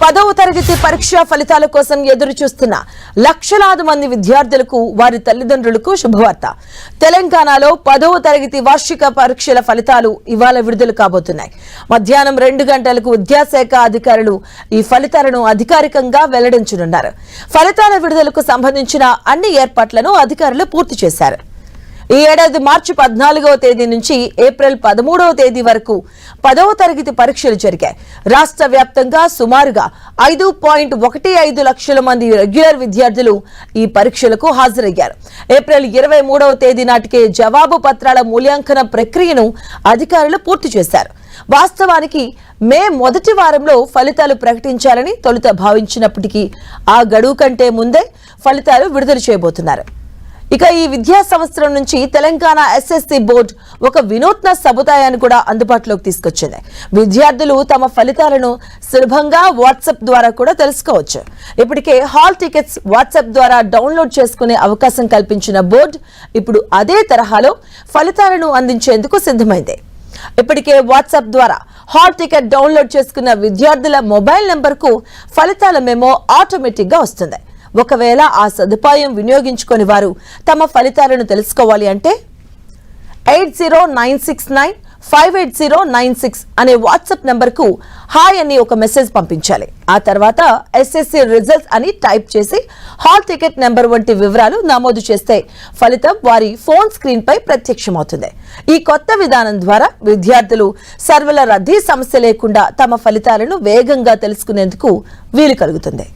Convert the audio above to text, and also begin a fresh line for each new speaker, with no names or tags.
10వ తరగతి పరీక్షా ఫలితాల కోసం ఎదురు చూస్తున్న లక్షలాది మంది విద్యార్థులకు వారి తల్లిదండ్రులకు శుభవార్త. తెలంగాణలో 10వ తరగతి వార్షిక పరీక్షల ఫలితాలు ఇవాళ విడుదల కాబోతున్నాయి. మధ్యాహ్నం 2 గంటలకు విద్యాశాఖ అధికారులు ఈ ఫలితాలను అధికారికంగా వెల్లడించనున్నారు. ఫలితాల విడుదలకు సంబంధించిన అన్ని ఏర్పాట్లను అధికారులు పూర్తి చేశారు. ఈ ఏడాది మార్చి 14వ తేదీ నుంచి ఏప్రిల్ 13వ తేదీ వరకు 10వ తరగతి పరీక్షలు జరిగాయి. రాష్ట్ర వ్యాప్తంగా సుమారుగా 5.15 లక్షల మంది రెగ్యులర్ విద్యార్థులు ఈ పరీక్షలకు హాజరయ్యారు. ఏప్రిల్ 23వ తేదీ నాటికే జవాబు పత్రాల మూల్యాంకన ప్రక్రియను అధికారులు పూర్తి చేశారు. వాస్తవానికి మే మొదటి వారంలో ఫలితాలు ప్రకటించాలని తొలుత భావించినప్పటికీ ఆ గడువు కంటే ముందే ఫలితాలు విడుదల చేయబోతున్నారు. ఇక ఈ విద్యా సంవత్సరం నుంచి తెలంగాణ ఎస్ఎస్సి బోర్డు ఒక వినూత్న సముదాయాన్ని కూడా అందుబాటులోకి తీసుకొచ్చింది. విద్యార్థులు తమ ఫలితాలను సులభంగా వాట్సాప్ ద్వారా కూడా తెలుసుకోవచ్చు. ఇప్పటికే హాల్ టికెట్స్ వాట్సాప్ ద్వారా డౌన్లోడ్ చేసుకునే అవకాశం కల్పించిన బోర్డు ఇప్పుడు అదే తరహాలో ఫలితాలను అందించేందుకు సిద్ధమైంది. ఇప్పటికే వాట్సాప్ ద్వారా హాల్ టికెట్ డౌన్లోడ్ చేసుకున్న విద్యార్థుల మొబైల్ నెంబర్కు ఫలితాల మెమో ఆటోమేటిక్ గా వస్తుంది. ఒకవేళ ఆ సదుపాయం వినియోగించుకొని వారు తమ ఫలితాలను తెలుసుకోవాలి అంటే 8096958096 అనే వాట్సాప్ నంబర్కు హాయ్ అని ఒక మెసేజ్ పంపించాలి. ఆ తర్వాత ఎస్ఎస్సి రిజల్ట్స్ అని టైప్ చేసి హాల్ టికెట్ నెంబర్ వంటి వివరాలు నమోదు చేస్తే ఫలితం వారి ఫోన్ స్క్రీన్ పై ప్రత్యక్షమవుతుంది. ఈ కొత్త విధానం ద్వారా విద్యార్థులు సర్వర్ల రద్దీ సమస్య లేకుండా తమ ఫలితాలను వేగంగా తెలుసుకునేందుకు వీలు కలుగుతుంది.